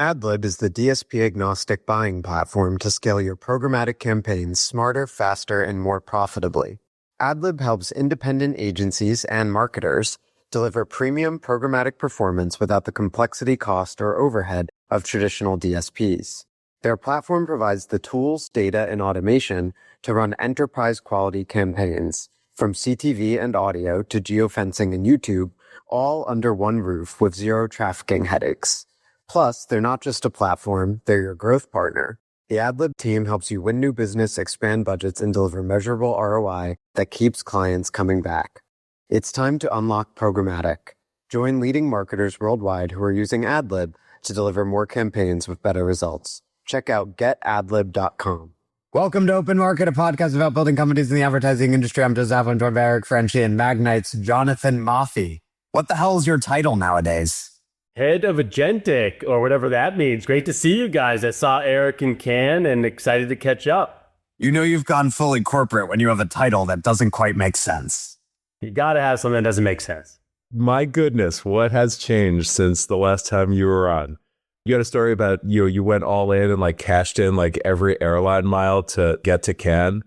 AdLib is the DSP-agnostic buying platform to scale your programmatic campaigns smarter, faster, and more profitably. AdLib helps independent agencies and marketers deliver premium programmatic performance without the complexity, cost, or overhead of traditional DSPs. Their platform provides the tools, data, and automation to run enterprise-quality campaigns, from CTV and audio to geofencing and YouTube, all under one roof with zero trafficking headaches. Plus, they're not just a platform, they're your growth partner. The AdLib team helps you win new business, expand budgets, and deliver measurable ROI that keeps clients coming back. It's time to unlock programmatic. Join leading marketers worldwide who are using AdLib to deliver more campaigns with better results. Check out getadlib.com. Welcome to Open Market, a podcast about building companies in the advertising industry. I'm Zappa, and joined by Eric, Franchi, and Magnite's Jonathan Moffie. What the hell is your title nowadays? Head of Agentic, or whatever that means. Great to see you guys. I saw Eric in Cannes and excited to catch up. You know you've gone fully corporate when you have a title that doesn't quite make sense. You got to have something that doesn't make sense. My goodness, what has changed since the last time you were on? You got a story about you went all in and cashed in every airline mile to get to Cannes.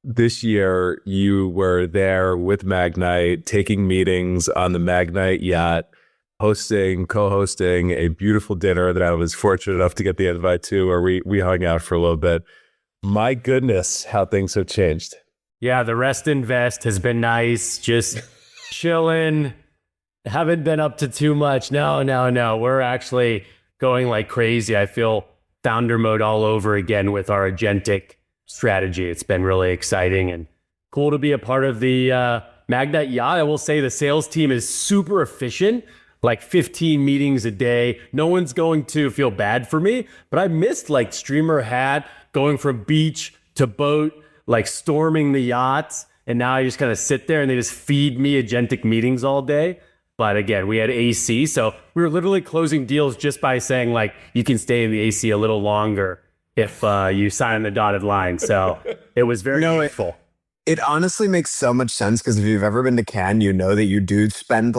This year, you were there with Magnite, taking meetings on the Magnite yacht, co-hosting a beautiful dinner that I was fortunate enough to get the invite to, where we hung out for a little bit. My goodness, how things have changed. Yeah, the rest invest has been nice. Just chilling. Haven't been up to too much. No. We're actually going like crazy. I feel founder mode all over again with our agentic strategy. It's been really exciting and cool to be a part of the Magnite yacht. I will say the sales team is super efficient. 15 meetings a day. No one's going to feel bad for me, but I missed streamer hat, going from beach to boat, storming the yachts. And now I just kind of sit there and they just feed me agentic meetings all day. But again, we had AC. So we were literally closing deals just by saying you can stay in the AC a little longer if you sign the dotted line. So it was very useful. It honestly makes so much sense because if you've ever been to Cannes, you know that you do spend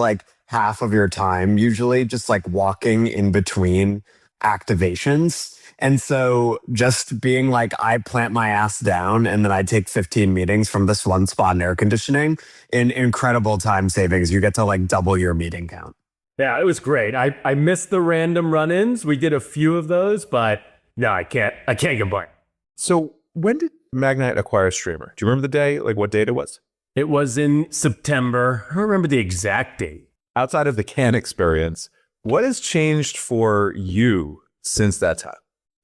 half of your time usually just walking in between activations. And so just being I plant my ass down and then I take 15 meetings from this one spot in air conditioning, in incredible time savings. You get to double your meeting count. Yeah, it was great. I missed the random run-ins. We did a few of those, but no, I can't complain. So when did Magnite acquire Streamer? Do you remember the day? What date it was? It was in September. I don't remember the exact date. Outside of the Cannes experience, what has changed for you since that time?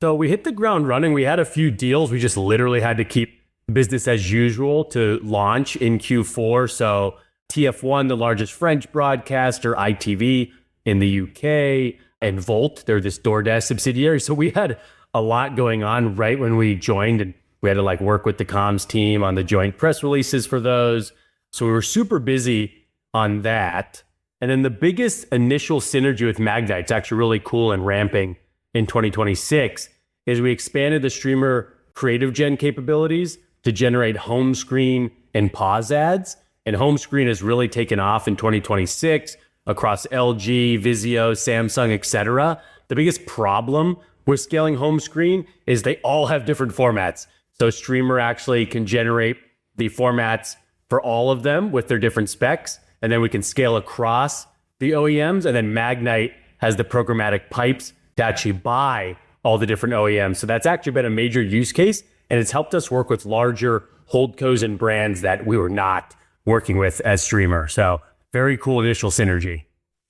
So we hit the ground running. We had a few deals. We just literally had to keep business as usual to launch in Q4. So TF1, the largest French broadcaster, ITV in the UK, and Volt, they're this DoorDash subsidiary. So we had a lot going on right when we joined, and we had to work with the comms team on the joint press releases for those. So we were super busy on that. And then the biggest initial synergy with Magnite, it's actually really cool and ramping in 2026, is we expanded the streamer creative gen capabilities to generate home screen and pause ads. And home screen has really taken off in 2026 across LG, Vizio, Samsung, etc. The biggest problem with scaling home screen is they all have different formats. So streamer actually can generate the formats for all of them with their different specs. And then we can scale across the OEMs. And then Magnite has the programmatic pipes to actually buy all the different OEMs. So that's actually been a major use case. And it's helped us work with larger holdcos and brands that we were not working with as streamer. So very cool initial synergy.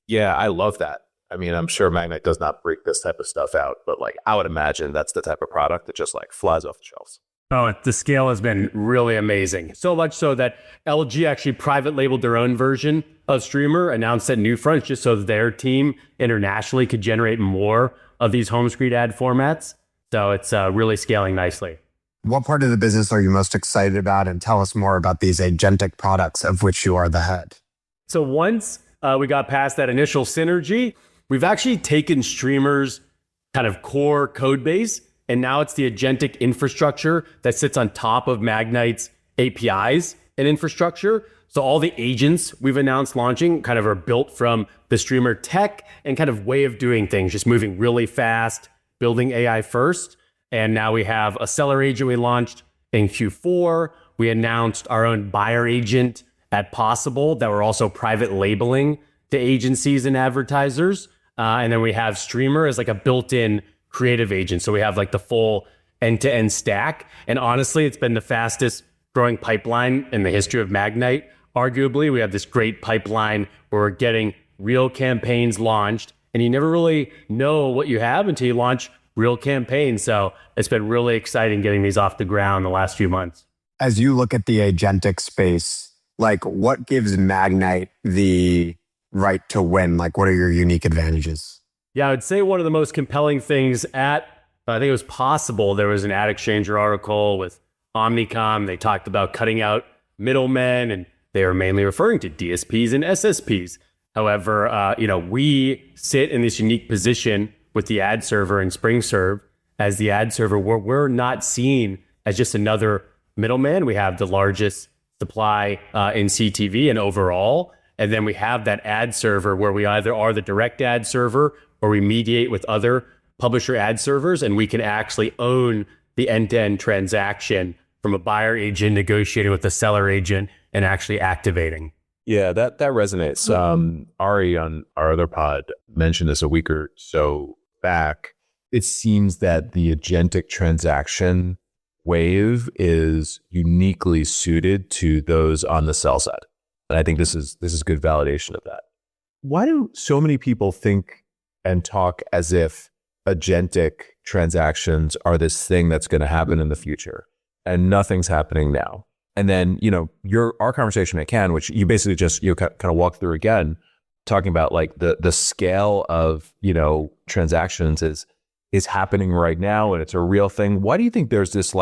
Yeah, I love that. I mean, I'm sure Magnite does not break this type of stuff out, but I would imagine that's the type of product that just flies off the shelves. Oh, the scale has been really amazing. So much so that LG actually private labeled their own version of Streamer, announced at NewFronts just so their team internationally could generate more of these home screen ad formats. So it's really scaling nicely. What part of the business are you most excited about? And tell us more about these agentic products of which you are the head. So once we got past that initial synergy, we've actually taken Streamer's kind of core code base, and now it's the agentic infrastructure that sits on top of Magnite's APIs and infrastructure. So all the agents we've announced launching kind of are built from the streamer tech and kind of way of doing things, just moving really fast, building AI first. And now we have a seller agent we launched in Q4. We announced our own buyer agent at Possible that we're also private labeling to agencies and advertisers. And then we have Streamer as like a built-in creative agent. So we have like the full end-to-end stack. And honestly, it's been the fastest growing pipeline in the history of Magnite. Arguably, we have this great pipeline where we're getting real campaigns launched, and you never really know what you have until you launch real campaigns. So it's been really exciting getting these off the ground the last few months. As you look at the agentic space, like what gives Magnite the right to win? Like what are your unique advantages? Yeah, I would say one of the most compelling things at, I think it was Possible, there was an ad exchanger article with Omnicom. They talked about cutting out middlemen, and they were mainly referring to DSPs and SSPs. However, we sit in this unique position with the ad server and SpringServe as the ad server where we're not seen as just another middleman. We have the largest supply in CTV and overall. And then we have that ad server where we either are the direct ad server or we mediate with other publisher ad servers, and we can actually own the end-to-end transaction from a buyer agent negotiating with the seller agent and actually activating. Yeah, that resonates. Ari on our other pod mentioned this a week or so back. It seems that the agentic transaction wave is uniquely suited to those on the sell side. And I think this is good validation of that. Why do so many people think and talk as if agentic transactions are this thing that's going to happen in the future and nothing's happening now? And then, our conversation at Cannes, which you basically just kind of walk through again, talking about like the scale of, transactions is happening right now and it's a real thing. Why do you think there's this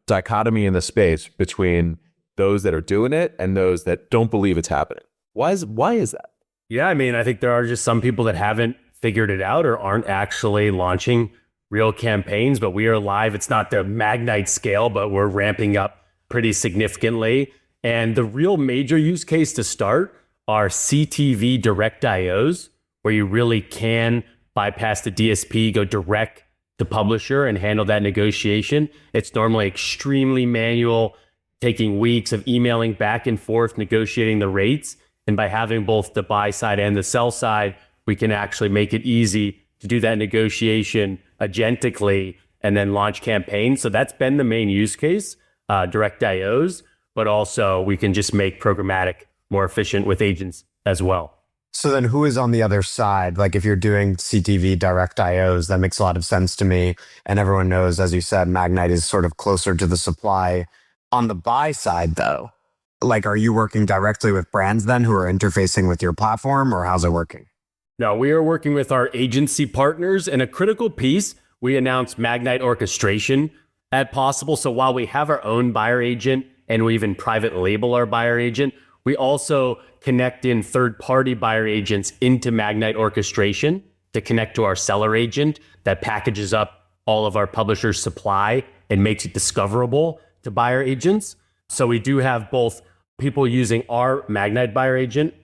dichotomy in the space between those that are doing it and those that don't believe it's happening? Why is that? Yeah, I think there are just some people that haven't figured it out or aren't actually launching real campaigns, but we are live. It's not the Magnite scale, but we're ramping up pretty significantly. And the real major use case to start are CTV direct IOs, where you really can bypass the DSP, go direct to publisher and handle that negotiation. It's normally extremely manual, taking weeks of emailing back and forth, negotiating the rates. And by having both the buy side and the sell side, we can actually make it easy to do that negotiation agentically and then launch campaigns. So that's been the main use case, direct IOs, but also we can just make programmatic more efficient with agents as well. So then who is on the other side? Like if you're doing CTV direct IOs, that makes a lot of sense to me. And everyone knows, as you said, Magnite is sort of closer to the supply. On the buy side though, like are you working directly with brands then who are interfacing with your platform, or how's it working? No, we are working with our agency partners, and a critical piece, we announced Magnite orchestration at Possible. So while we have our own buyer agent and we even private label our buyer agent, we also connect in third-party buyer agents into Magnite orchestration to connect to our seller agent that packages up all of our publishers' supply and makes it discoverable to buyer agents. So we do have both people using our Magnite buyer agent,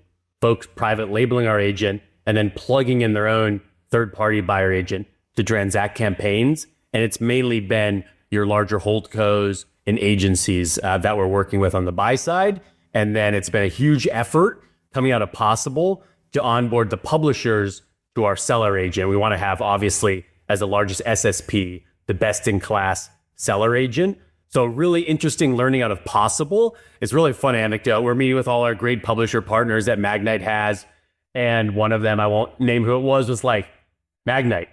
folks private labeling our agent, and then plugging in their own third-party buyer agent to transact campaigns. And it's mainly been your larger holdcos and agencies that we're working with on the buy side. And then it's been a huge effort coming out of Possible to onboard the publishers to our seller agent. We want to have, obviously, as the largest SSP, the best-in-class seller agent. So really interesting learning out of Possible. It's a really fun anecdote. We're meeting with all our great publisher partners that Magnite has. And one of them, I won't name who it was like, Magnite,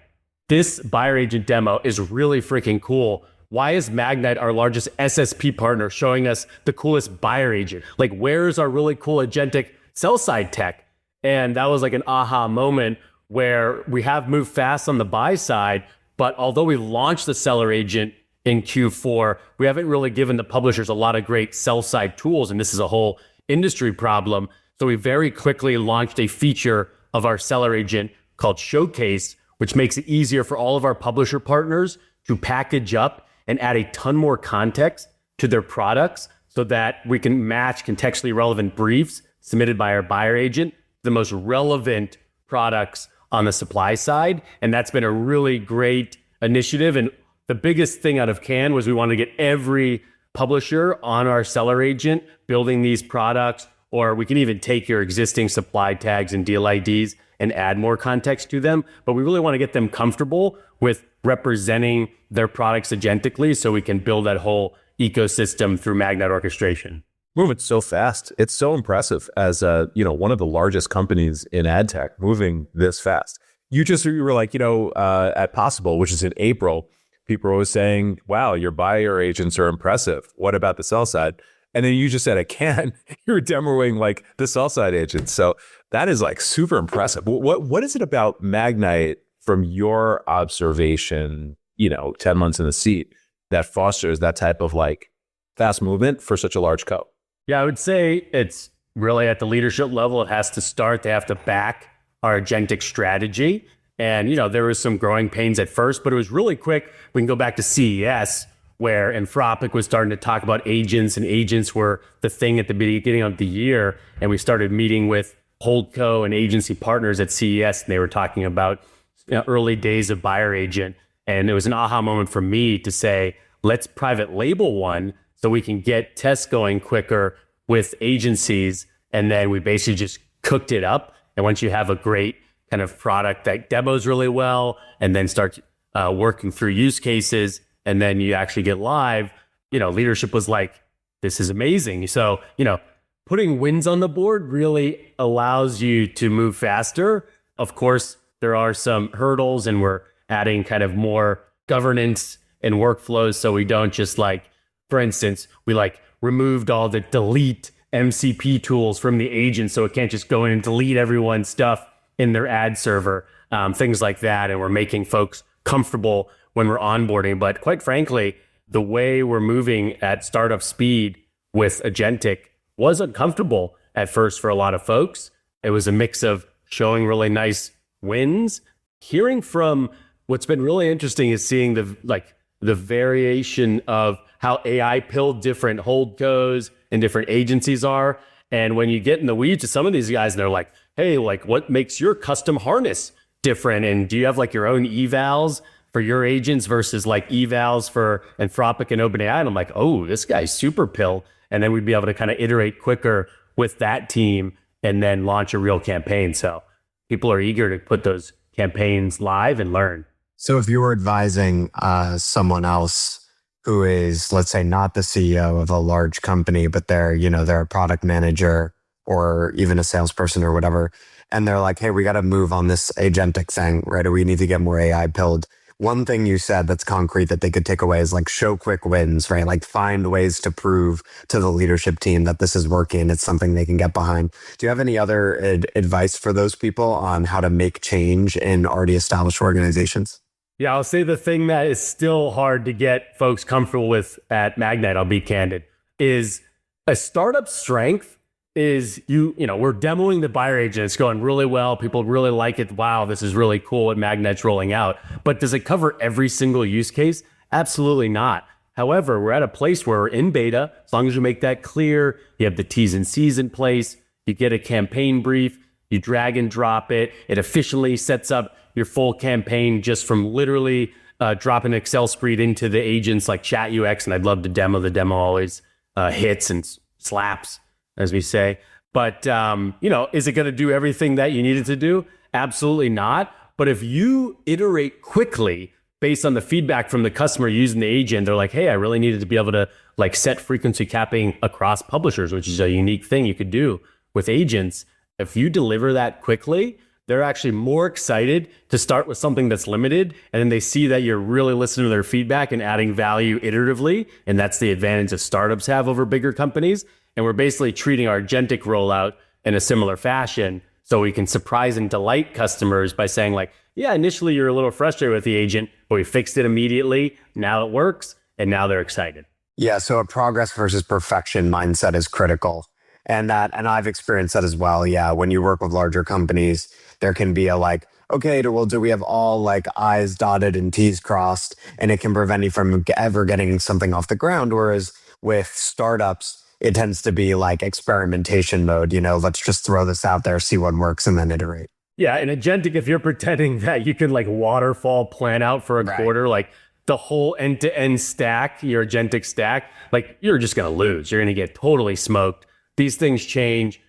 this buyer agent demo is really freaking cool. Why is Magnite, our largest SSP partner, showing us the coolest buyer agent? Like, where's our really cool agentic sell side tech? And that was like an aha moment where we have moved fast on the buy side, but although we launched the seller agent in Q4, we haven't really given the publishers a lot of great sell side tools. And this is a whole industry problem. So we very quickly launched a feature of our seller agent called Showcase, which makes it easier for all of our publisher partners to package up and add a ton more context to their products so that we can match contextually relevant briefs submitted by our buyer agent, the most relevant products on the supply side. And that's been a really great initiative. And the biggest thing out of Cannes was we wanted to get every publisher on our seller agent building these products, or we can even take your existing supply tags and deal IDs and add more context to them. But we really want to get them comfortable with representing their products agentically so we can build that whole ecosystem through Magnite orchestration. Moving so fast. It's so impressive as one of the largest companies in ad tech moving this fast. You were like, at Possible, which is in April, people are always saying, wow, your buyer agents are impressive. What about the sell side? And then you just said at Cannes, you're demoing like the sell side agents. So that is like super impressive. What is it about Magnite from your observation, 10 months in the seat that fosters that type of like fast movement for such a large co? Yeah, I would say it's really at the leadership level. It has to start. They have to back our agentic strategy. And, there was some growing pains at first, but it was really quick. We can go back to CES, where Anthropic was starting to talk about agents, and agents were the thing at the beginning of the year. And we started meeting with holdco and agency partners at CES, and they were talking about early days of buyer agent. And it was an aha moment for me to say, let's private label one so we can get tests going quicker with agencies. And then we basically just cooked it up. And once you have a great kind of product that demos really well, and then start working through use cases, and then you actually get live, leadership was like, this is amazing. So, putting wins on the board really allows you to move faster. Of course, there are some hurdles, and we're adding kind of more governance and workflows. So we don't just for instance, we removed all the delete MCP tools from the agent. So it can't just go in and delete everyone's stuff in their ad server, things like that. And we're making folks comfortable when we're onboarding. But quite frankly, the way we're moving at startup speed with agentic was uncomfortable at first for a lot of folks. It was a mix of showing really nice wins. Hearing from what's been really interesting is seeing the variation of how AI pilled different holdcos and different agencies are. And when you get in the weeds to some of these guys, they're like, hey, what makes your custom harness different? And do you have your own evals for your agents versus evals for Anthropic and OpenAI? And I'm like, oh, this guy's super pill. And then we'd be able to kind of iterate quicker with that team and then launch a real campaign. So people are eager to put those campaigns live and learn. So if you were advising someone else who is, let's say, not the CEO of a large company, but they're a product manager or even a salesperson or whatever, and they're like, hey, we got to move on this agentic thing, right? Or we need to get more AI pilled. One thing you said that's concrete that they could take away is show quick wins, right? Find ways to prove to the leadership team that this is working. It's something they can get behind. Do you have any other advice for those people on how to make change in already established organizations? Yeah, I'll say the thing that is still hard to get folks comfortable with at Magnite, I'll be candid, is a startup strength is we're demoing the buyer agent. It's going really well. People really like it. Wow, this is really cool what Magnite's rolling out. But does it cover every single use case? Absolutely not. However, we're at a place where we're in beta. As long as you make that clear, you have the T's and C's in place, you get a campaign brief, you drag and drop it. It efficiently sets up your full campaign just from literally dropping an Excel spread into the agents like Chat UX. And I'd love to demo. The demo always hits and slaps, as we say. But, is it going to do everything that you need it to do? Absolutely not. But if you iterate quickly based on the feedback from the customer using the agent, they're like, hey, I really needed to be able to set frequency capping across publishers, which is a unique thing you could do with agents. If you deliver that quickly, they're actually more excited to start with something that's limited. And then they see that you're really listening to their feedback and adding value iteratively. And that's the advantage that startups have over bigger companies. And we're basically treating our agentic rollout in a similar fashion so we can surprise and delight customers by saying yeah, initially you're a little frustrated with the agent, but we fixed it immediately. Now it works. And now they're excited. Yeah. So a progress versus perfection mindset is critical. And I've experienced that as well. Yeah. When you work with larger companies, there can be a okay, well, do we have all I's dotted and T's crossed? And it can prevent you from ever getting something off the ground. Whereas with startups, it tends to be like experimentation mode. Let's just throw this out there, see what works, and then iterate. Yeah, in Agentic, if you're pretending that you can like waterfall plan out for a quarter, like the whole end-to-end stack, your Agentic stack, like you're just going to lose. You're going to get totally smoked. These things change.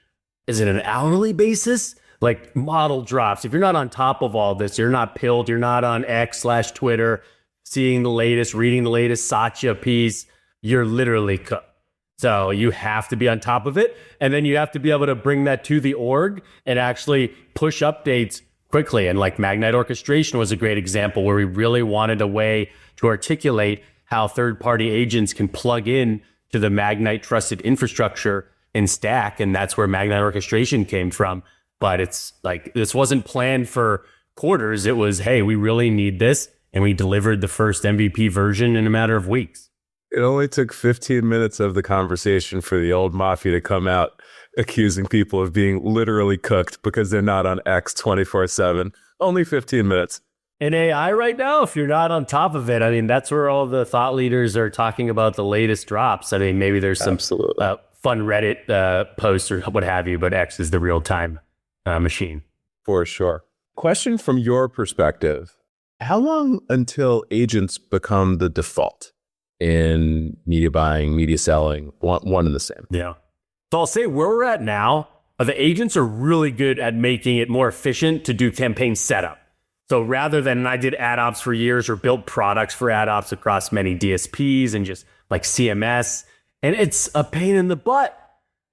Is it an hourly basis? Like model drops. If you're not on top of all this, you're not pilled, you're not on X/Twitter, seeing the latest, reading the latest Satya piece, you're literally cooked. So you have to be on top of it. And then you have to be able to bring that to the org and actually push updates quickly. And like Magnite orchestration was a great example where we really wanted a way to articulate how third-party agents can plug in to the Magnite trusted infrastructure and stack. And that's where Magnite orchestration came from. But it's like, this wasn't planned for quarters. It was, hey, we really need this. And we delivered the first MVP version in a matter of weeks. It only took 15 minutes of the conversation for the old Moffie to come out accusing people of being literally cooked because they're not on X 24/7. Only 15 minutes. In AI right now, if you're not on top of it, I mean, that's where all the thought leaders are talking about the latest drops. I mean, maybe there's some fun Reddit posts or what have you, but X is the real-time machine. For sure. Question from your perspective. How long until agents become the default in media buying, media selling, one and the same? Yeah. So I'll say where we're at now, the agents are really good at making it more efficient to do campaign setup. So rather than I did ad ops for years or built products for ad ops across many DSPs and just like CMS, and it's a pain in the butt.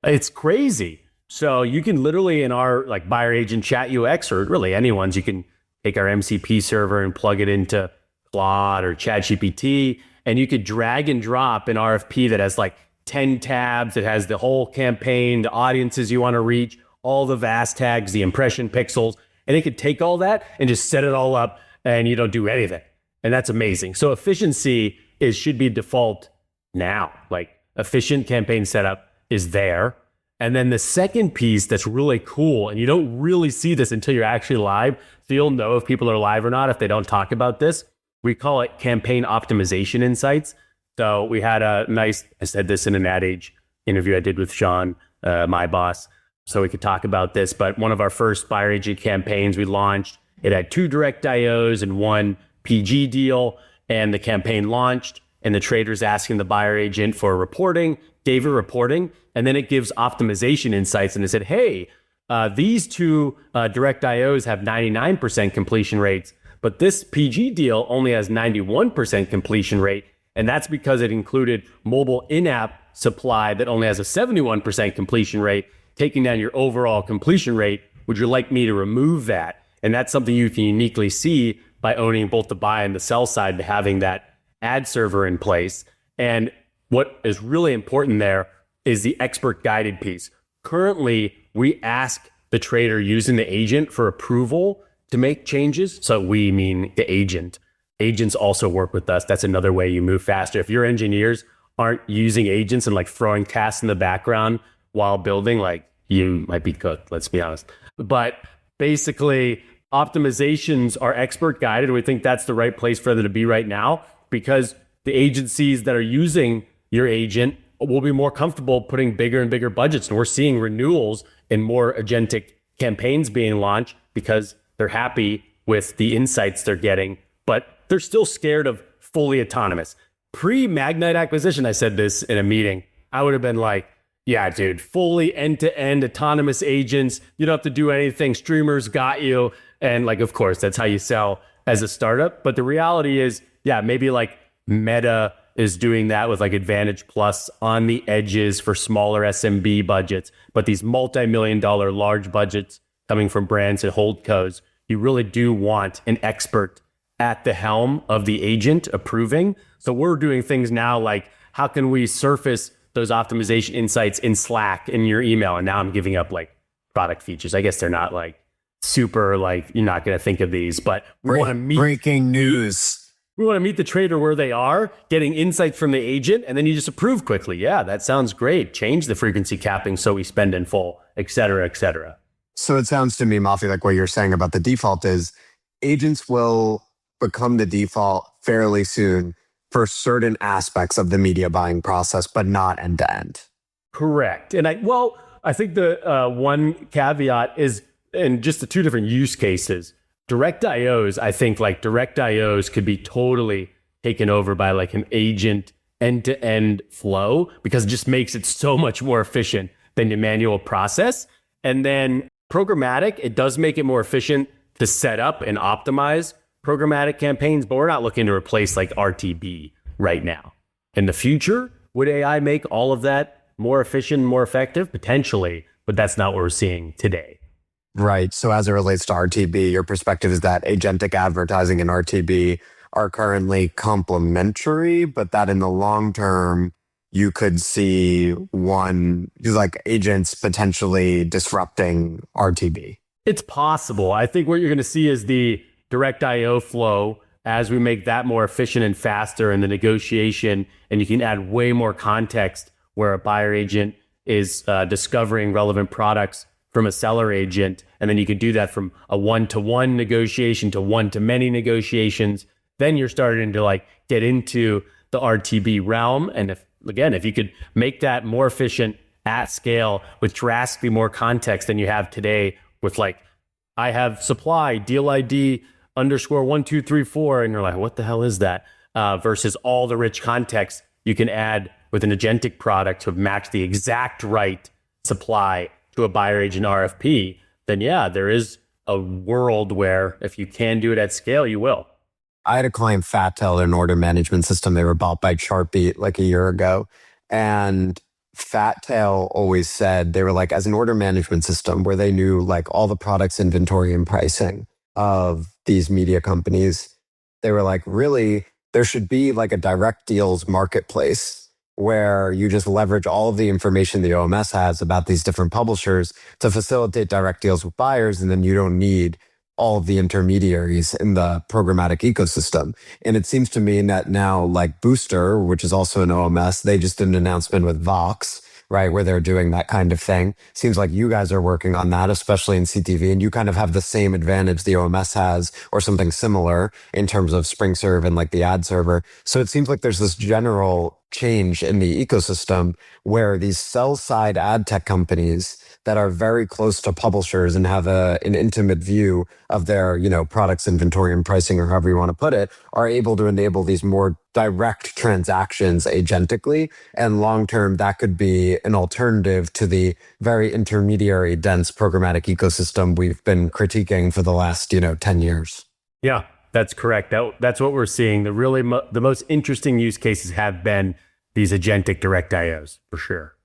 It's crazy. So you can literally in our like buyer agent chat UX or really anyone's, you can take our MCP server and plug it into Claude or ChatGPT, and you could drag and drop an RFP that has like 10 tabs. It has the whole campaign, the audiences you want to reach, all the VAST tags, the impression pixels, and it could take all that and just set it all up and you don't do anything. And that's amazing. So efficiency should be default now. Like efficient campaign setup is there. And then the second piece that's really cool, and you don't really see this until you're actually live, so you'll know if people are live or not if they don't talk about this. We call it campaign optimization insights. So we had I said this in an Ad Age interview I did with Sean, my boss, so we could talk about this. But one of our first buyer agent campaigns we launched, it had 2 direct IOs and 1 PG deal, and the campaign launched, and the trader's asking the buyer agent for reporting, gave a reporting, and then it gives optimization insights, and it said, hey, these 2 direct IOs have 99% completion rates, but this PG deal only has 91% completion rate. And that's because it included mobile in-app supply that only has a 71% completion rate, taking down your overall completion rate. Would you like me to remove that? And that's something you can uniquely see by owning both the buy and the sell side and having that ad server in place. And what is really important there is the expert guided piece. Currently, we ask the trader using the agent for approval to make changes. So we mean the agent. Agents also work with us. That's another way you move faster. If your engineers aren't using agents and like throwing tasks in the background while building, like you might be cooked, let's be honest. But basically, optimizations are expert guided. We think that's the right place for them to be right now because the agencies that are using your agent will be more comfortable putting bigger and bigger budgets. And we're seeing renewals and more agentic campaigns being launched because they're happy with the insights they're getting, but they're still scared of fully autonomous. Pre-Magnite acquisition, I said this in a meeting, I would have been like, yeah, dude, fully end-to-end autonomous agents. You don't have to do anything. Streamers got you. And like, of course, that's how you sell as a startup. But the reality is, yeah, maybe like Meta is doing that with like Advantage Plus on the edges for smaller SMB budgets. But these multi-million-dollar large budgets coming from brands and holdcos, you really do want an expert at the helm of the agent approving. So we're doing things now like, how can we surface those optimization insights in Slack in your email? And now I'm giving up like product features. I guess they're not like super, like you're not going to think of these, but we want to meet breaking news. We want to meet the trader where they are, getting insights from the agent, and then you just approve quickly. Yeah, that sounds great. Change the frequency capping so we spend in full, et cetera, et cetera. So it sounds to me, Moffie, like what you're saying about the default is agents will become the default fairly soon for certain aspects of the media buying process, but not end to end. Correct. And I think the one caveat is in just the two different use cases. Direct IOs, I think like direct IOs could be totally taken over by like an agent end-to-end flow because it just makes it so much more efficient than the manual process. And then programmatic, it does make it more efficient to set up and optimize programmatic campaigns, but we're not looking to replace like RTB right now. In the future, would AI make all of that more efficient, more effective? Potentially, but that's not what we're seeing today. Right. So as it relates to RTB, your perspective is that agentic advertising and RTB are currently complementary, but that in the long term, you could see one, like agents potentially disrupting RTB. It's possible. I think what you're going to see is the direct IO flow as we make that more efficient and faster in the negotiation, and you can add way more context where a buyer agent is discovering relevant products from a seller agent. And then you can do that from a one-to-one negotiation to one-to-many negotiations. Then you're starting to like get into the RTB realm. And if you could make that more efficient at scale with drastically more context than you have today with like, I have supply deal ID _1234, and you're like, what the hell is that? Versus all the rich context you can add with an agentic product to match the exact right supply to a buyer agent RFP, then yeah, there is a world where if you can do it at scale, you will. I had a client, Fattail, an order management system. They were bought by Chartbeat like a year ago. And Fattail always said, they were like, as an order management system where they knew like all the products, inventory, and pricing of these media companies, they were like, really, there should be like a direct deals marketplace where you just leverage all of the information the OMS has about these different publishers to facilitate direct deals with buyers. And then you don't need all of the intermediaries in the programmatic ecosystem. And it seems to me that now like Booster, which is also an OMS, they just did an announcement with Vox, right, where they're doing that kind of thing. Seems like you guys are working on that, especially in CTV, and you kind of have the same advantage the OMS has or something similar in terms of SpringServe and like the ad server. So it seems like there's this general change in the ecosystem where these sell-side ad tech companies that are very close to publishers and have an intimate view of their, products, inventory, and pricing, or however you want to put it, are able to enable these more direct transactions agentically. And long-term, that could be an alternative to the very intermediary dense programmatic ecosystem we've been critiquing for the last, 10 years. Yeah, that's correct. That's what we're seeing. The most interesting use cases have been these agentic direct IOs, for sure.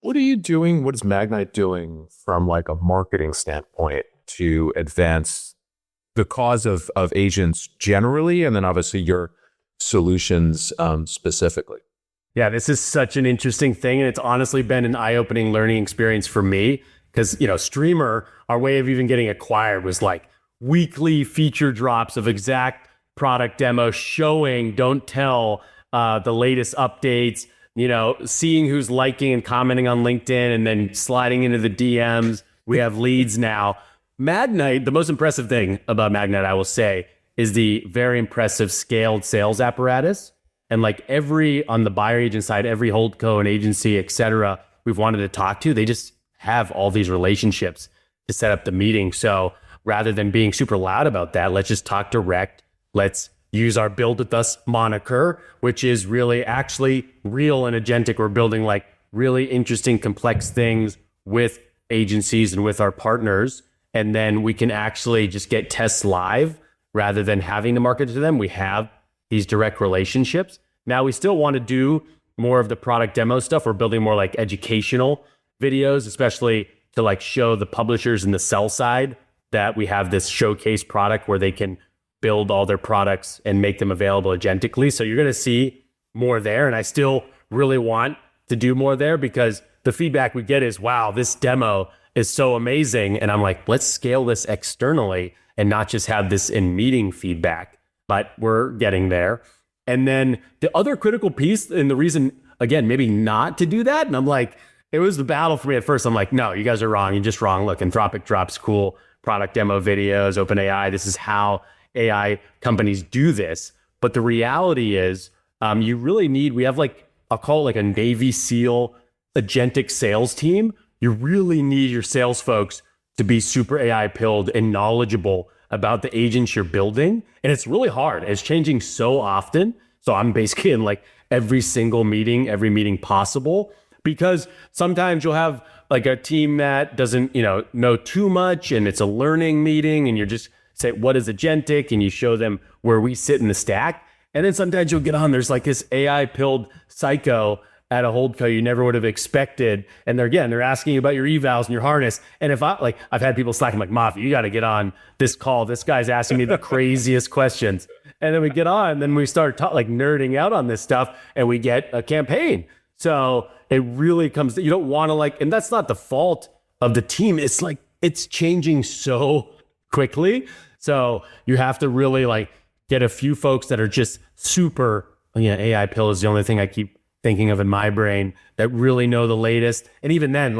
What are you doing? What is Magnite doing from like a marketing standpoint to advance the cause of agents generally, and then obviously your solutions specifically? Yeah, this is such an interesting thing. And it's honestly been an eye-opening learning experience for me because, Streamer, our way of even getting acquired was like weekly feature drops of exact product demos showing, don't tell, the latest updates, seeing who's liking and commenting on LinkedIn and then sliding into the DMs. We have leads now. Magnite, the most impressive thing about Magnite, I will say, is the very impressive scaled sales apparatus. And like on the buyer agent side, every holdco and agency, et cetera, we've wanted to talk to, they just have all these relationships to set up the meeting. So rather than being super loud about that, let's just talk direct. Let's use our Build With Us moniker, which is really actually real and agentic. We're building like really interesting, complex things with agencies and with our partners. And then we can actually just get tests live rather than having to market to them. We have these direct relationships. Now we still want to do more of the product demo stuff. We're building more like educational videos, especially to like show the publishers and the sell side that we have this showcase product where they can build all their products and make them available agentically. So you're going to see more there. And I still really want to do more there because the feedback we get is, wow, this demo is so amazing. And I'm like, let's scale this externally and not just have this in meeting feedback, but we're getting there. And then the other critical piece, and the reason, again, maybe not to do that. And I'm like, it was the battle for me at first. I'm like, no, you guys are wrong. You're just wrong. Look, Anthropic drops cool product demo videos, OpenAI. This is how AI companies do this. But the reality is we have like, I'll call it like a Navy SEAL agentic sales team, you really need your sales folks to be super AI pilled and knowledgeable about the agents you're building. And it's really hard. It's changing so often. So I'm basically in like every single meeting, every meeting possible, because sometimes you'll have like a team that doesn't, know too much, and it's a learning meeting, and you're just say, what is agentic? And you show them where we sit in the stack. And then sometimes you'll get on, there's like this AI pilled psycho at a holdco you never would have expected. And they're asking you about your evals and your harness. And if I've had people slacking like, Moffie, you got to get on this call. This guy's asking me the craziest questions. And then we get on, then we start nerding out on this stuff, and we get a campaign. So it really comes, you don't want to and that's not the fault of the team. It's it's changing so quickly. So you have to really get a few folks that are just super, AI pill is the only thing I keep thinking of in my brain, that really know the latest. And even then,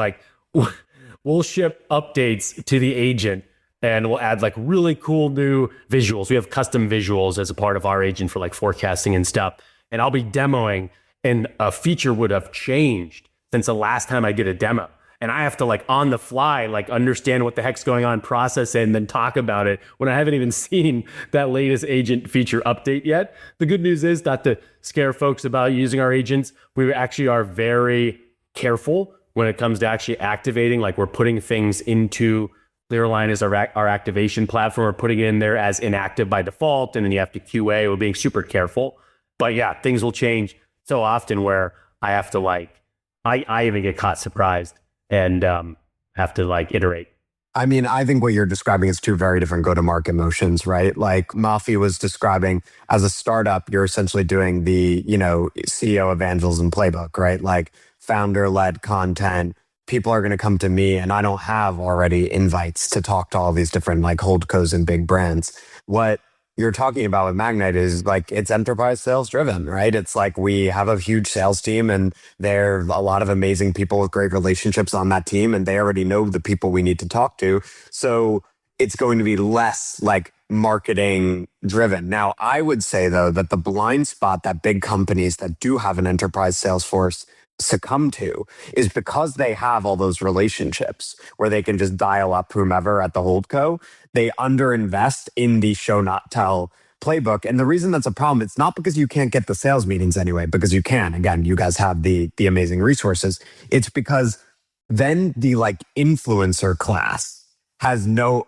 we'll ship updates to the agent, and we'll add really cool new visuals. We have custom visuals as a part of our agent for forecasting and stuff. And I'll be demoing, and a feature would have changed since the last time I did a demo. And I have to on the fly, understand what the heck's going on, process it, and then talk about it when I haven't even seen that latest agent feature update yet. The good news is, not to scare folks about using our agents, we actually are very careful when it comes to actually activating. We're putting things into Clearline as our activation platform. We're putting it in there as inactive by default, and then you have to QA. We're being super careful. But yeah, things will change so often where I have to I even get caught surprised and have to iterate. I mean, I think what you're describing is two very different go-to-market motions, right? Like Moffie was describing, as a startup, you're essentially doing the, CEO evangelism playbook, right? Founder-led content. People are going to come to me, and I don't have already invites to talk to all these different holdcos and big brands. What you're talking about with Magnite is it's enterprise sales driven, right? It's we have a huge sales team, and there are a lot of amazing people with great relationships on that team, and they already know the people we need to talk to. So it's going to be less marketing driven. Now, I would say though that the blind spot that big companies that do have an enterprise sales force succumb to is because they have all those relationships where they can just dial up whomever at the holdco. They underinvest in the show not tell playbook. And the reason that's a problem, it's not because you can't get the sales meetings anyway, because you can. Again, you guys have the amazing resources. It's because then the influencer class has no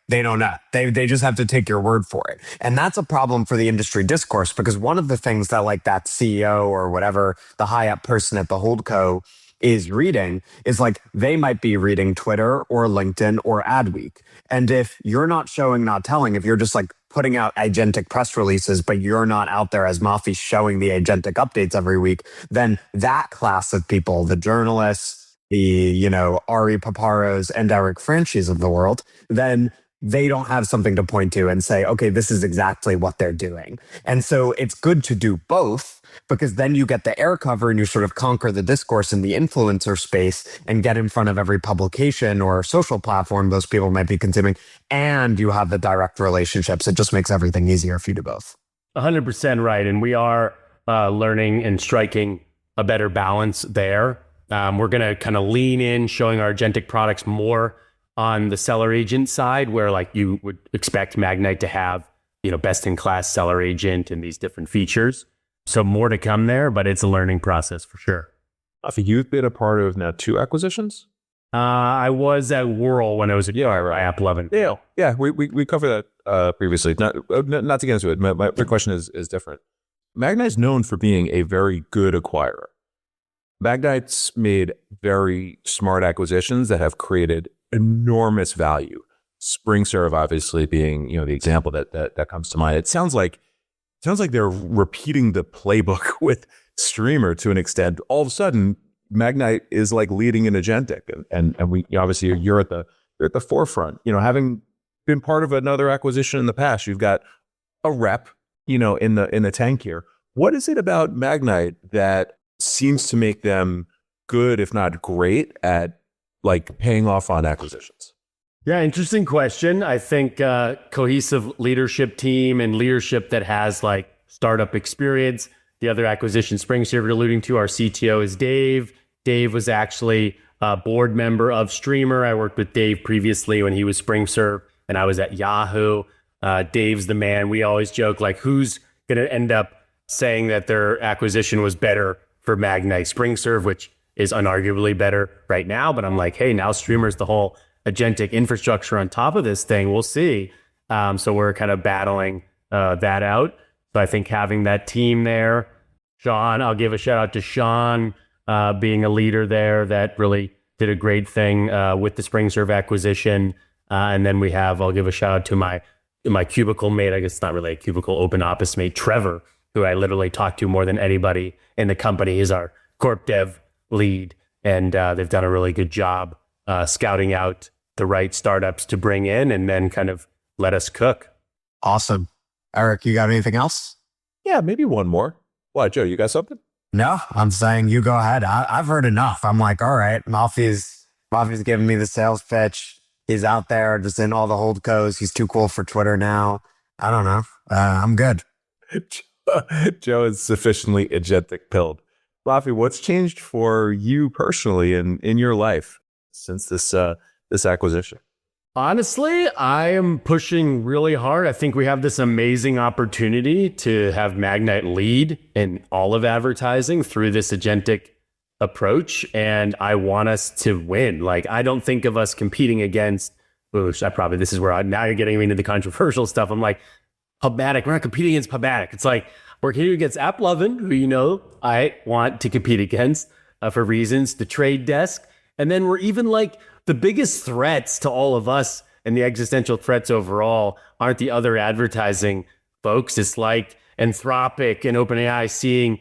they don't know. They just have to take your word for it. And that's a problem for the industry discourse, because one of the things that that CEO or whatever, the high up person at the holdco is reading is they might be reading Twitter or LinkedIn or Adweek. And if you're not showing, not telling, if you're just putting out agentic press releases, but you're not out there as Moffie showing the agentic updates every week, then that class of people, the journalists, the, Ari Paparos and Eric Franchis of the world, then they don't have something to point to and say, okay, this is exactly what they're doing. And so it's good to do both, because then you get the air cover and you sort of conquer the discourse in the influencer space and get in front of every publication or social platform those people might be consuming. And you have the direct relationships. It just makes everything easier if you do both. 100% right. And we are learning and striking a better balance there. We're going to kind of lean in, showing our agentic products more on the seller agent side, where you would expect Magnite to have, best in class seller agent and these different features. So more to come there, but it's a learning process for sure. Moffie, you've been a part of now 2 acquisitions? I was at Whirl when I was at App 11. Yeah, we covered that previously. Not to get into it. My question is different. Magnite's known for being a very good acquirer. Magnite's made very smart acquisitions that have created enormous value. SpringServe obviously being, the example that comes to mind. It sounds like they're repeating the playbook with Streamer to an extent. All of a sudden, Magnite is leading in agentic, and we obviously you're at the forefront. Having been part of another acquisition in the past, you've got a rep, in the tank here. What is it about Magnite that seems to make them good, if not great, at paying off on acquisitions? Yeah, interesting question. I think cohesive leadership team and leadership that has startup experience. The other acquisition, SpringServe, you're alluding to, our CTO is Dave. Dave was actually a board member of Streamer. I worked with Dave previously when he was SpringServe and I was at Yahoo. Dave's the man. We always joke, like, who's going to end up saying that their acquisition was better for Magnite? SpringServe, which is unarguably better right now. But I'm like, hey, now Streamer's the whole agentic infrastructure on top of this thing. We'll see. So we're kind of battling that out. So I think having that team there, Sean, I'll give a shout out to Sean being a leader there that really did a great thing with the SpringServe acquisition. And then I'll give a shout out to my cubicle mate. I guess it's not really a cubicle, open office mate, Trevor, who I literally talk to more than anybody in the company. He's our corp dev lead. And they've done a really good job scouting out the right startups to bring in and then kind of let us cook. Awesome. Eric, you got anything else? Yeah, maybe one more. What, Joe, you got something? No, I'm saying you go ahead. I've heard enough. I'm like, all right, Moffie's giving me the sales pitch. He's out there just in all the holdcos. He's too cool for Twitter now. I don't know. I'm good. Joe is sufficiently agentic pilled. Moffie, what's changed for you personally in your life since this acquisition? Honestly, I am pushing really hard. I think we have this amazing opportunity to have Magnite lead in all of advertising through this agentic approach. And I want us to win. Like, I don't think of us competing against, this is where now you're getting me into the controversial stuff. I'm like, Pubmatic, we're not competing against Pubmatic. It's like, we're competing against AppLovin, who I want to compete against for reasons, the Trade Desk. And then we're even like, the biggest threats to all of us and the existential threats overall aren't the other advertising folks. It's like Anthropic and OpenAI seeing,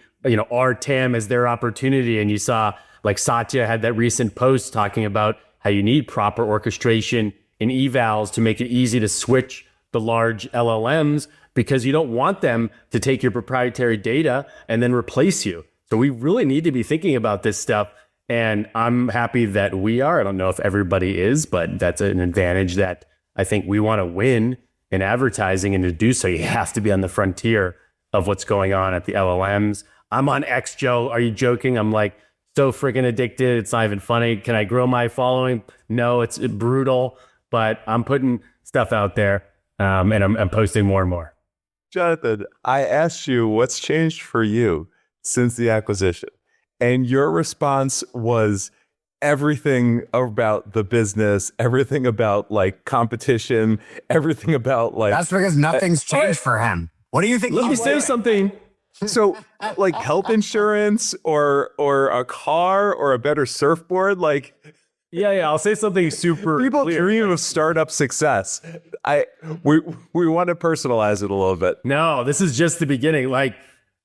our TAM as their opportunity. And you saw like Satya had that recent post talking about how you need proper orchestration in evals to make it easy to switch the large LLMs because you don't want them to take your proprietary data and then replace you. So we really need to be thinking about this stuff. And I'm happy that we are. I don't know if everybody is, but that's an advantage that I think we want to win in advertising. And to do so, you have to be on the frontier of what's going on at the LLMs. I'm on X, Joe. Are you joking? I'm like so freaking addicted. It's not even funny. Can I grow my following? No, it's brutal, but I'm putting stuff out there and I'm posting more and more. Jonathan, I asked you what's changed for you since the acquisition. And your response was everything about the business, everything about like competition, everything about like... That's because nothing's changed for him. What do you think? Let me say something. So like health insurance or a car or a better surfboard, like... Yeah, I'll say something super People clear. dream of startup success. We want to personalize it a little bit. No, this is just the beginning. Like,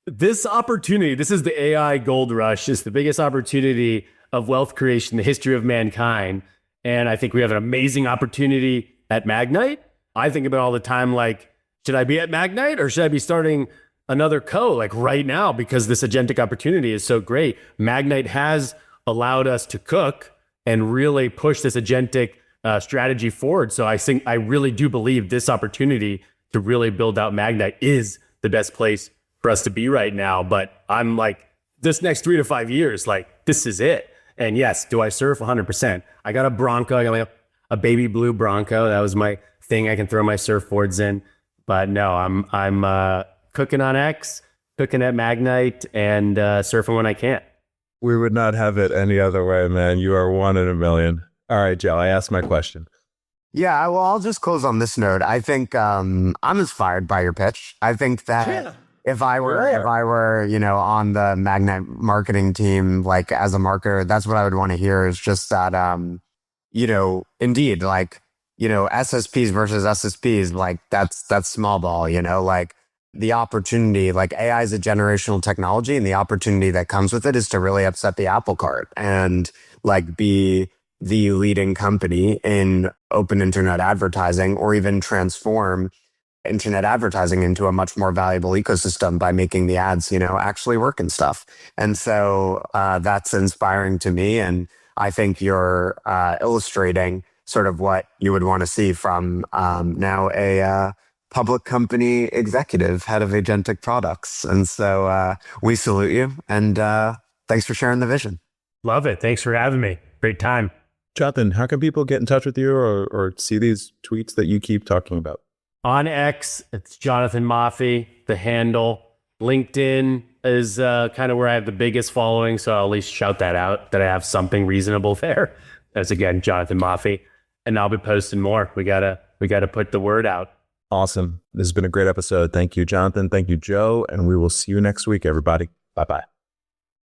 this opportunity, this is the AI gold rush. It's the biggest opportunity of wealth creation in the history of mankind. And I think we have an amazing opportunity at Magnite. I think about it all the time, like, should I be at Magnite or should I be starting another like right now? Because this agentic opportunity is so great. Magnite has allowed us to cook and really push this agentic strategy forward. So I really do believe this opportunity to really build out Magnite is the best place for us to be right now. But I'm like, this next 3 to 5 years, like, this is it. And yes, do I surf? 100%. I got a Bronco. I got like a baby blue Bronco. That was my thing I can throw my surfboards in. But no, I'm cooking on X, cooking at Magnite, and surfing when I can. We would not have it any other way, man. You are one in a million. All right, Joe, I asked my question. Yeah, well, I'll just close on this note. I think I'm inspired by your pitch. I think that if I were, on the Magnite marketing team, like as a marketer, that's what I would want to hear is just that, indeed, like, SSPs versus SSPs, like that's small ball, like the opportunity, like AI is a generational technology and the opportunity that comes with it is to really upset the apple cart and like be the leading company in open internet advertising or even transform internet advertising into a much more valuable ecosystem by making the ads, actually work and stuff. And so that's inspiring to me. And I think you're illustrating sort of what you would want to see from now a public company executive, head of Agentic Products. And so we salute you and thanks for sharing the vision. Love it. Thanks for having me. Great time. Jonathan, how can people get in touch with you or see these tweets that you keep talking about? On X, it's Jonathan Moffie, the handle. LinkedIn is kind of where I have the biggest following, so I'll at least shout that out, that I have something reasonable there. That's, again, Jonathan Moffie. And I'll be posting more. We gotta put the word out. Awesome. This has been a great episode. Thank you, Jonathan. Thank you, Joe. And we will see you next week, everybody. Bye-bye.